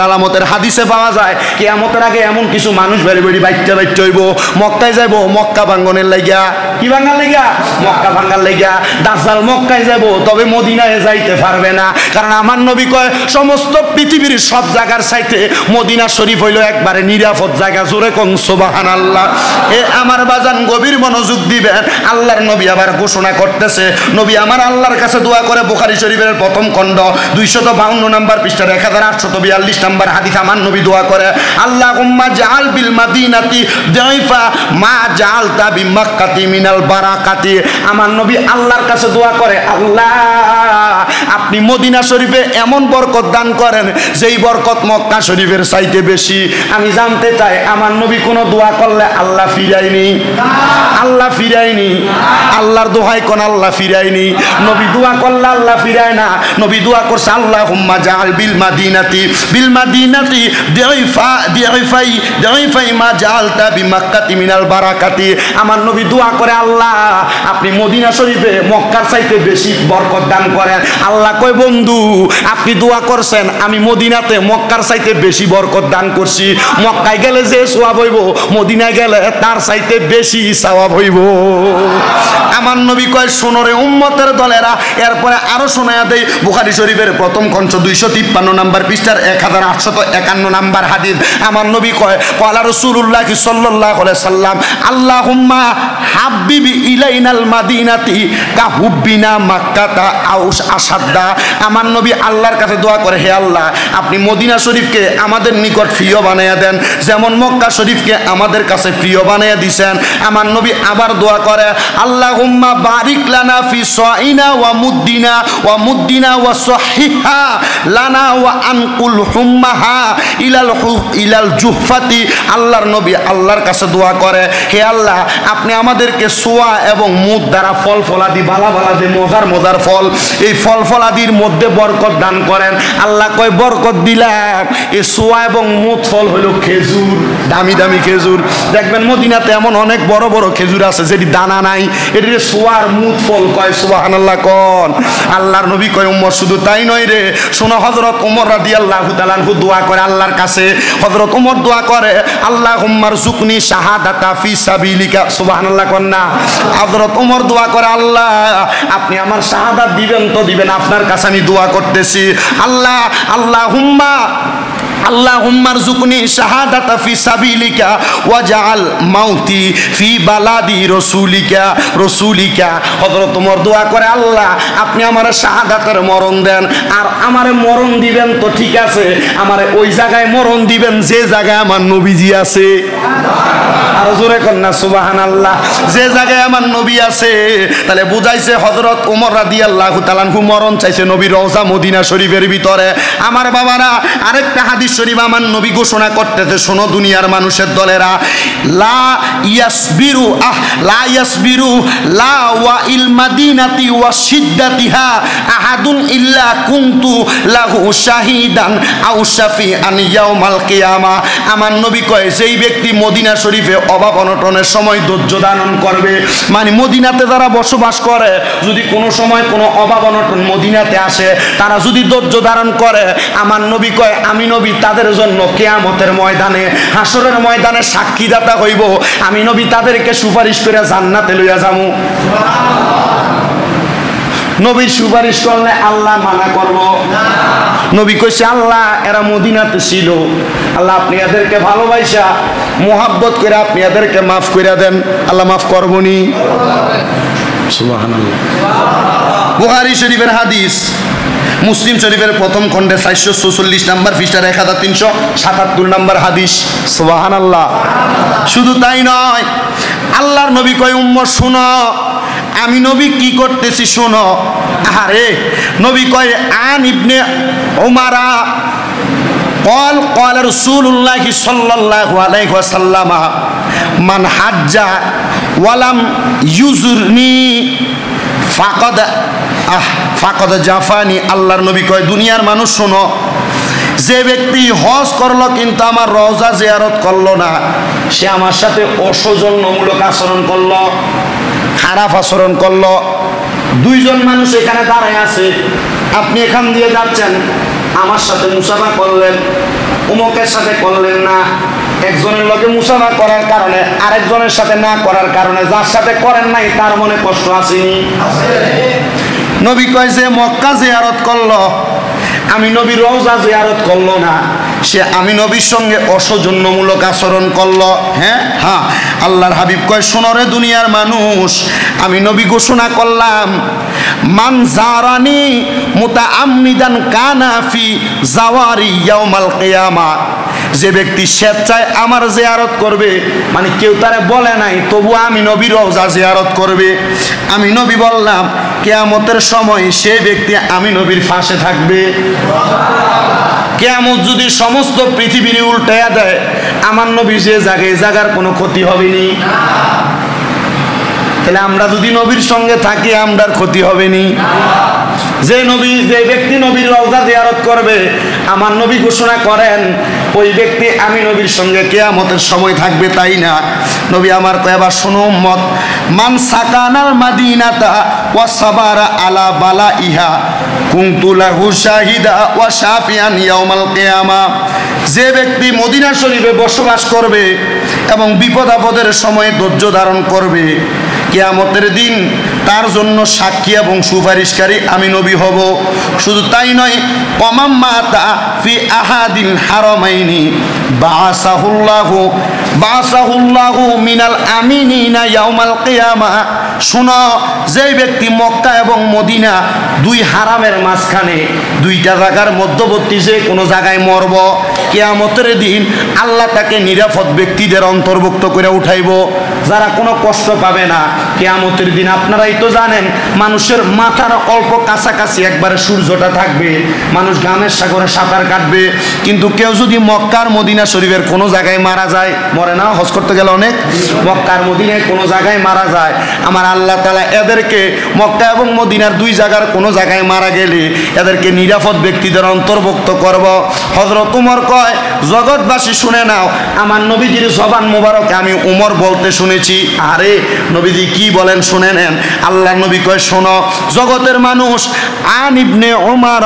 আলামতের হাদিসে পাওয়া যায় কিয়ামতের আগে এমন কিছু মানুষ বেরি বেরি বাইচ্চা হইব, মক্কায় যাইব মক্কা ভাঙ্গনের লাগিয়া। কি ভাঙ্গার লাগিয়া? মক্কা ভাঙ্গার লাগিয়া। দাজ্জাল মক্কায় যাইব, তবে মদিনায় যাইতে পারবে না, কারণ আমার নবী কয় সমস্ত পৃথিবীর সব জায়গার চাইতে মদিনা শরীফ হইল একবারে নিরাপদ জায়গা। জোরে কোন সুবহানাল্লাহ। এ আমার বাজান গভীর মনোযোগ দিবেন। আল্লাহর নবী আবার ঘোষণা করতেছে, নবী আমার আল্লাহর কাছে দোয়া করে, বুখারী শরীফের প্রথম খণ্ড 252 নম্বর পৃষ্ঠা 1842 নম্বর হাদিস। আমার নবী দোয়া করে, আল্লাহুম্মা জাআল বিল মাদিনাতি দাইফা মা জাআলতা বিমাক্কাতি মিনাল বারাকাতি। আমার নবী আল্লাহর কাছে দোয়া করে, আল্লাহ আপনি মদিনা শরীফে এমন বরকত দান করেন যেই বরকত মক্কা শরীফের চাইতে বেশি। আমি জানতে চাই আমার নবী কোন দোয়া করলে আল্লাহ ফিরায়নি? আল্লাহ ফিরায়নি? আল্লাহর দোহাই কোন আল্লাহ ফিরায়নি? নবী দোয়া করলে আল্লাহ ফিরায় না। নবী দোয়া করছে, আল্লাহুম্মা জাআল বিল মাদিনাতি দাইফাই মা জাআলতা বিমাক্কাতি মিনাল বারাকাতি। আমার নবী দোয়া করে, আল্লাহ আপনি মদিনা শরীফে মক্কার চাইতে বেশি বরকত দান করেন। আল্লাহ কয়, বন্ধু আপনি দোয়া করছেন, আমি মদিনাতে মক্কার চাইতে বেশি বরকত দান করছি। মক্কায় গেলে যে সওয়াব হইব, মদিনায় গেলে তার চাইতে বেশি সওয়াব হইব। আমার নবী কয়, শোনো রে উম্মতের দলেরা। এরপরে আরো শোনায়া দেই, বুখারী শরীফের প্রথম খণ্ড 253 নম্বর পৃষ্ঠার 1851 নম্বর হাদিস। আমার নবী কয়, ক্বালা রাসূলুল্লাহ সাল্লাল্লাহু আলাইহি সাল্লাম, আল্লাহুম্মা হাব্বিবি ইলাইনাল মাদিনাতি কা হুব্বিনা মাক্কাতা আউস আসাদ্দা। আমার নবী আল্লাহর কাছে দোয়া করে, হে আল্লাহ আপনি মদিনা শরীফকে আমাদের নিকট প্রিয় বানাইয়া দেন, যেমন মক্কা শরীফকে আমাদের কাছে প্রিয় বানাইয়া দিয়েছেন। আমার নবী আবার দোয়া করে, আল্লাহুম্মা বারিক লানা ফি সাইনা ওয়া মুদ্দিনা ওয়া সহিহা লানা ওয়া আনকুল হুম্মাহা ইলাল জুহফাতি। আল্লাহর নবী আল্লাহর কাছে দোয়া করে, হে আল্লাহ আপনি আমাদেরকে সোয়া এবং মুদ দ্বারা ফল ফলাদি বালা বালা যে মজার ফল, এই ফল ফলাদির মধ্যে বরকত দান করেন। আল্লাহ কয়, বরকত দিলাম। এই সোয়া এবং মুদ ফল হলো খেজুর, দামি দামি খেজুর। দেখবেন মদিনাতে এমন অনেক বড় বড় খেজুর আছে যেটি দানা নাই, এটি সোয়ার মুদ ফল কয়। সুবহানাল্লাহ কোন। আল্লাহর নবী কয়, উম্মত শুধু তাই নয় রে, শোনো হযরত ওমর রাদিয়াল্লাহু তাআলা আনহু দোয়া করে আল্লাহর কাছে। হযরত ওমর দোয়া করে, আল্লাহুম্মা রযুকনি শাহাদাতা ফি সাবিলিকা। সুবহানাল্লাহ কোন না। হযরত ওমর দোয়া করে, আল্লাহ আপনি আমার শাহাদাত দিবেন তো দিবেন, আপনার কাছে আমি দোয়া করতেছি। আল্লাহুম্মা রযুকনি শাহাদাতা ফি সাবিলিকা ওয়া জাআল মাউতি ফি বালাদি রাসূলিকা। হযরত ওমর দোয়া করে, আল্লাহ আপনি আমার শাহাদাতের মরণ দেন, আর আমারে মরণ দিবেন তো ঠিক আছে, আমারে ওই জায়গায় মরণ দিবেন যে জায়গায় আমার নবীজি আছে। আর জোরে কর না সুবহানাল্লাহ। যে জায়গায় আমার নবী আছে, তাহলে বুঝাইছে হযরত ওমর রাদিয়াল্লাহু তাআলা আনহু মরণ চাইছে নবীর রওজা মদিনা শরীফের ভিতরে। আমার বাবারা, আরেকটা হাদিস শরীফ আমার নবী ঘোষণা করতেছে, শোনো দুনিয়ার মানুষের দলেরা, লা ইয়াসবিরু লা ওয়া ইল মাদিনাতি ওয়া শিদ্দাতিহা আহাদুন ইল্লা কুনতু লাহু শাহিদান আও শাফিআন ইয়াউমাল কিয়ামা। আমার নবী কয়, যেই ব্যক্তি মদিনা শরীফে অভাব অনটনের সময় ধৈর্য ধারণ করবে, মানে মদিনাতে যারা বসবাস করে, যদি কোনো সময় কোনো অভাব অনটন মদিনাতে আসে, তারা যদি ধৈর্য ধারণ করে, আমার নবী কয় আমি নবী তাদের জন্য কিয়ামতের ময়দানে, হাসরের ময়দানে সাক্ষীদাতা হইব। আমি নবী তাদেরকে সুপারিশ করে জান্নাতে লইয়া যাবো। নবীর সুপারিশ করলে আল্লাহ মানা করব? নবী কইছে, আল্লাহ এরা মদিনাতে ছিল, আল্লাহ আপনি এদেরকে ভালোবাসা মোহাব্বত করে আপনি এদেরকে মাফ করে দেন, আল্লাহ মাফ করবনি? সুবহানাল্লাহ। বুখারী শরীফের হাদিস, মুসলিম শরীফের প্রথম খণ্ডে 446 নম্বর পৃষ্ঠার 1377 নম্বর হাদিস। সুবহানাল্লাহ। শুধু তাই নয়, আল্লাহর নবী কয়, উম্মত শুনো আমি নবী কি করতেছি শোনো। আরে নবী কয়, আন ইবনে উমারা قال رسول الله صلى الله عليه وسلم من حج ولم يزرني ফাকাদ জাফানি। আল্লাহর নবী কয়, দুনিয়ার মানুষ শোনো, যে ব্যক্তি হজ করলো কিন্তু আমার রওজা জিয়ারত করলো না, সে আমার সাথে অসৌজন্যমূলক আচরণ করলো, খারাপ আচরণ করলো। দুইজন মানুষ এখানে দাঁড়ায় আছে, আপনি এখান দিয়ে যাচ্ছেন, আমার সাথে মুসাফা করলেন, অমুকের সাথে করলেন না। একজনের লগে মুসাফা করার কারণে আরেকজনের সাথে না করার কারণে যার সাথে করেন নাই তার মনে কষ্ট আসেনি? নবী কয় যে মক্কা জিয়ারত করলো, আমি নবীর রওজা জিয়ারত করলো না, সে আমি নবীর সঙ্গে অসৌজন্যমূলক আচরণ করলো। হ্যাঁ, আল্লাহর হাবিব কয় শোনো রে দুনিয়ার মানুষ, আমি নবী ঘোষণা করলাম, মান জারানি মুতাআম্মিদান কানা ফি জাওয়ারি ইয়াউমাল কিয়ামা, যে ব্যক্তি স্বেচ্ছায় আমার জিয়ারত করবে, মানে কেউ তারে বলে নাই তবু আমি নবীর রওজা জিয়ারত করবে, আমি নবী বললাম কিয়ামতের সময় সেই ব্যক্তি আমি নবীর পাশে থাকবে। কিয়ামত যদি সমস্ত পৃথিবীর উল্টায়া দেয়, আমার নবী যে জায়গায় জায়গার কোনো ক্ষতি হবে নি। তাহলে আমরা যদি নবীর সঙ্গে থাকি আমরার ক্ষতি হবে নি। যে ব্যক্তি নবীর রওজা জিয়ারত করবে, আমার নবী ঘোষণা করেন ওই ব্যক্তি আমি নবীর সঙ্গে কিয়ামতের সময় থাকবে, তাই না? নবী আমার কয়বার শোনো উম্মত, মান সাকানাল মাদিনাতা ওয়া সাবারা আলা বালাইহা কুনতু লাহু শাহিদা ওয়া শাফিয়ান ইয়াউমাল কিয়ামা, যে ব্যক্তি মদিনা শরীফে বসবাস করবে এবং বিপদ আপদের সময়ে ধৈর্য ধারণ করবে, কিয়ামতের দিন তার জন্য সাক্ষী এবং সুপারিশকারী আমি নবী হব। শুধু তাই নয়, ওমাম মাতা ফি আহাদিল হারামাইনি বাসাহুল্লাহু মিনাল আমিনিনা ইয়াউমাল কিয়ামা, শুনো যে ব্যক্তি মক্কা এবং মদিনা দুই হারামের মাঝখানে দুইটা জায়গার মধ্যবর্তী যে কোনো জায়গায় মরব, কিয়ামতের দিন আল্লাহ তাকে নিরাপদ ব্যক্তিদের অন্তর্ভুক্ত করে উঠাইব, যারা কোনো কষ্ট পাবে না। কিয়ামতের দিন আপনারাই তো জানেন, মানুষের মাথার অল্প কাছাকাছি একবারে সূর্যটা থাকবে, মানুষ গামের সাগরে সাঁতার কাটবে, কিন্তু কেউ যদি মক্কার মদিনা শরীফের কোনো জায়গায় মারা যায়, মরে না, হজ করতে গেলে অনেক, মক্কার মদিনায় কোনো জায়গায় মারা যায়, আমার আল্লাহ তাআলা এদেরকে মক্কা এবং মদিনার দুই জায়গার কোনো জায়গায় মারা গেলে এদেরকে নিরাপদ ব্যক্তিদের অন্তর্ভুক্ত করব। হযরত উমর কয়, জগৎবাসী শুনে নাও, আমার নবীজির জবান মোবারকে আমি উমর বলতে শুনেছি। আরে নবীজি কি বলেন শুনে নেন। আল্লাহ নবী কয় শোনো, জগতের মানুষ, আন ইবনে উমর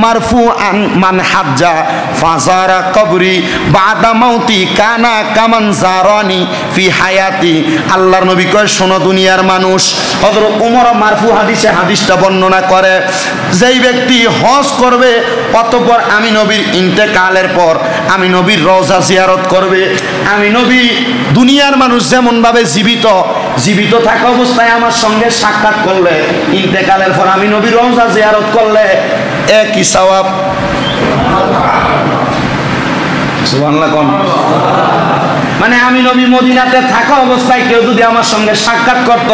মারফুআন মান হাজ্জা ফাজারা কবরি বাদা মাউতি কানা কামান জারানি ফি হায়াতি, আল্লাহর নবী কয় শোনো দুনিয়ার মানুষ, হযরত উমর মারফু হাদিসে হাদিসটা বর্ণনা করে, যেই ব্যক্তি হজ করবে অতঃপর আমি নবীর ইন্তেকালের পর আমি নবীর রওজা জিয়ারত করবে, আমি নবী দুনিয়ার মানুষ যেমন ভাবে জীবিত থাকা অবস্থায় আমার সঙ্গে সাক্ষাৎ করলে, ইন্তেকালের পর আমি নবীর রওজা জিয়ারত করলে একই সওয়াব। সুবহানাল্লাহ কোন, মানে আমি নবী মদিনাতে থাকা অবস্থায় কেউ যদি আমার সঙ্গে সাক্ষাৎ করত,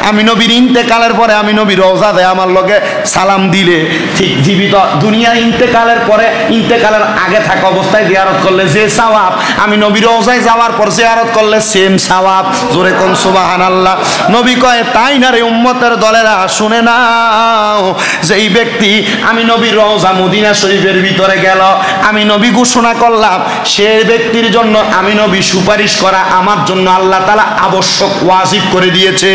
আমি নবীর ইন্তেকালের পরে আমি নবীর রওজাতে আমার লগে সালাম দিলে, ঠিক জীবিত দুনিয়ার ইন্তেকালের পরে ইন্তেকালের আগে থাকা অবস্থায় জিয়ারত করলে যে সওয়াব, আমি নবীর রওজায় যাওয়ার পর জিয়ারত করলে সেম সওয়াব। জোরে কোন সুবহানাল্লাহ। নবী কয় তাই না রে উম্মতের দলেরা, শুনে নাও, যে এই ব্যক্তি আমি নবীর রওজা মদিনা শরীফের ভিতরে গেল, আমি নবী ঘোষণা করলাম সেই ব্যক্তির জন্য আমি নবী সুপারিশ করা আমার জন্য আল্লাহ তাআলা আবশ্যক ওয়াজিব করে দিয়েছে।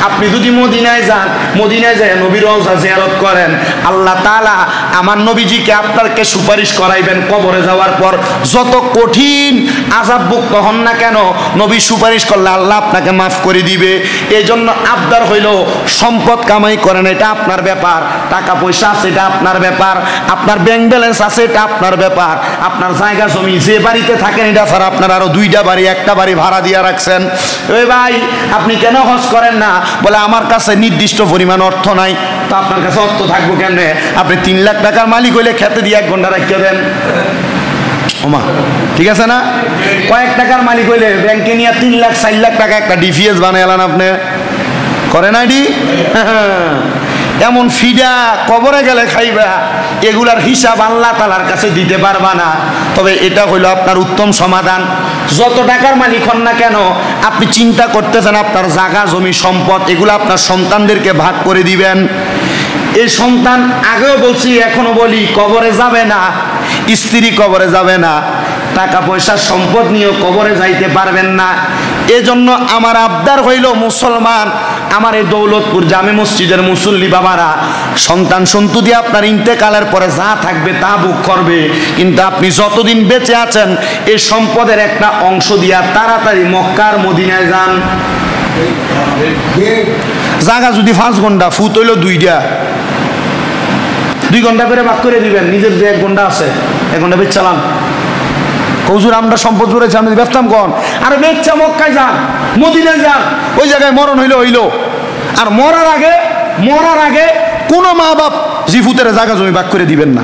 আপনি যদি মদিনায় যান, মদিনায় যায় নবীর রওজা জিয়ারত করেন, আল্লাহ তাআলা আমার নবীজিকে আপনাকে সুপারিশ করাইবেন। কবরে যাওয়ার পর যত কঠিন আযাবভুক্ত হন না কেন, নবী সুপারিশ করলে আল্লাহ আপনাকে মাফ করে দিবে। এই জন্য আবদার হইল, সম্পদ কামাই করেন এটা আপনার ব্যাপার, টাকা পয়সা আছে এটা আপনার ব্যাপার, আপনার ব্যাংক ব্যালেন্স আছে এটা আপনার ব্যাপার, আপনার জায়গা জমি যে বাড়িতে থাকেন এটা ছাড়া আপনার আরো দুইটা বাড়ি একটা বাড়ি ভাড়া দিয়ে রাখছেন, ওই ভাই আপনি কেন হজ করেন না? বলে আমার কাছে নির্দিষ্ট পরিমাণ অর্থ নাই। তো আপনার কাছে অর্থ থাকবো কেমনে? আপনি 3 লাখ টাকার মালিক হইলে খেতে দিয়ে 1 ঘন্টা রাখিয়ে দেন, ওমা ঠিক আছে না? কয়েক টাকার মালিক হইলে ব্যাংকে নিয়ে 3 লাখ 4 লাখ টাকা একটা ডিপিএস বানাইলেন, আপনি করেন আইডি এমন ফিডা কবরে গেলে খাইবা, এগুলার হিসাব আল্লাহ তাআলার কাছে দিতে পারবা না। তবে এটা হইল আপনার উত্তম সমাধান। যত টাকার মালিক হন না কেন, আপনি চিন্তা করতেছেন আপনার জায়গা জমি সম্পদ এগুলো আপনার সন্তানদেরকে ভাগ করে দিবেন। এই সন্তান আগেও বলছি এখনো বলি, কবরে যাবে না, স্ত্রী কবরে যাবে না, টাকা পয়সা সম্পদ নিয়েও কবরে যাইতে পারবেন না, এজন্য আমার আবদার হইল মুসলমান, আমার এই দৌলতপুর জামে মসজিদের মুসল্লি বাবারা, সন্তান সন্ততি আপনার ইন্তেকালের পরে যা থাকবে তা ভোগ করবে, কিন্তু আপনি যতদিন বেঁচে আছেন এই সম্পদের একটা অংশ দিয়া তাড়াতাড়ি মক্কার মদিনায় যান। জায়গা যদি 5 ঘন্টা, ফুট হইল 2টা, 2 ঘন্টা করে ভাগ করে দিবেন। নিজের যে 1 ঘন্টা আছে 1 ঘন্টা বেচ চালান। হুজুর আমরা সম্পদ করেছি, আমি ব্যস্তাম কন, আর বেচা মক্কায় যান, মদিনায় যান, ওই জায়গায় মরণ হইলো। আর মরার আগে কোনো মা বাপ জিফুতের জায়গা জমি ভাগ করে দিবেন না।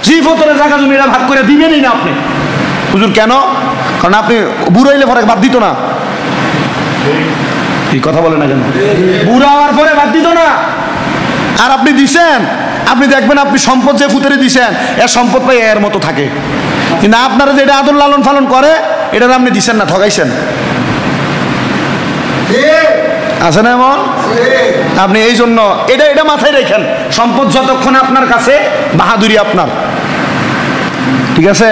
জিফুতের জায়গা জমিটা ভাগ করে দিবেনই না আপনি। হুজুর কেন? কারণ আপনি বুড়ো হইলে পরে বাদ দিত না। এই কথা বলে না কেন? বুড়া হওয়ার পরে বাদ দিত না। আর আপনি দিছেন, আপনি দেখবেন আপনি সম্পদ যে ফুতেরে দিছেন এর সম্পদ পাই এর মতো থাকে, কিন্তু আপনারা যেটা আদর লালন পালন করে এটা আপনি দিছেন না, ঠগাইছেন। আছে না এমন? আপনি এই জন্য এটা মাথায় রেখেন, সম্পদ যতক্ষণ আপনার কাছে বাহাদুরি আপনার, ঠিক আছে?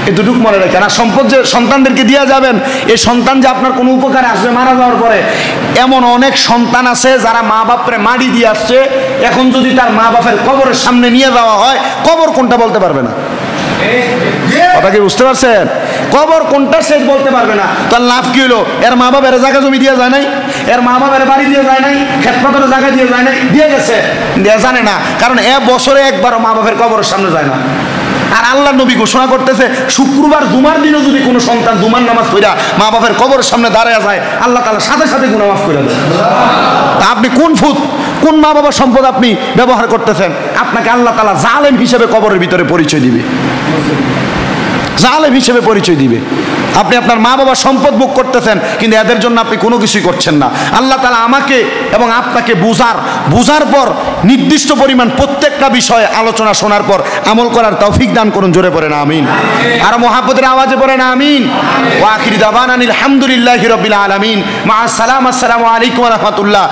এতটুকু মনে রাখেন। আর সম্পদ যে সন্তানদেরকে দিয়ে যাবেন, এই সন্তান যে আপনার কোনো উপকারে আসবে মারা যাওয়ার পরে, এমন অনেক সন্তান আছে যারা মা বাপরে মাটি দিয়ে আসছে, এখন যদি তার মা বাপের কবরের সামনে নিয়ে যাওয়া হয়, কবর কোনটা বলতে পারবে না। কথা কি বুঝতে পারছেন? কবর কোনটা সে বলতে পারবে না। তার লাভ কি হলো? এর মা বাপের জায়গা জমি দিয়ে যায় নাই, এর মা বাপের বাড়ি দিয়ে যায় নাই, ক্ষেতপাতের জায়গা দিয়ে যায় নাই, দিয়ে গেছে, জানে না, কারণ বছরে একবারও মা বাপের কবরের সামনে যায় না। আর আল্লাহ নবী ঘোষণা করতেছে, শুক্রবার জুমার দিনও যদি কোনো সন্তান জুমার নামাজ পড়া মা বাপের কবরের সামনে দাঁড়ায় যায়, আল্লাহ তাআলা সাথে সাথে গুনাহ মাফ করে দেয়। আপনি কোন মা বাবার সম্পদ আপনি ব্যবহার করতেছেন? আপনাকে আল্লাহ তাআলা জালেম হিসেবে কবরের ভিতরে পরিচয় দিবে, জালেম হিসেবে পরিচয় দিবে। আপনি আপনার মা বাবার সম্পদ ভোগ করতেছেন, কিন্তু এদের জন্য আপনি কোনো কিছুই করছেন না। আল্লাহ তাআলা আমাকে এবং আপনাকে বুঝার পর নির্দিষ্ট পরিমাণ প্রত্যেকটা বিষয়ে আলোচনা শোনার পর আমল করার তৌফিক দান করুন। জোরে পড়েন আমিন। আর মুহাব্বতের আওয়াজে পড়েন আমিন। ওয়া আখিরু দাওয়ানা আলহামদুলিল্লাহি রাব্বিল আলামিন। মা আসসালাম। আসসালামু আলাইকুম ওয়া রাহমাতুল্লাহ।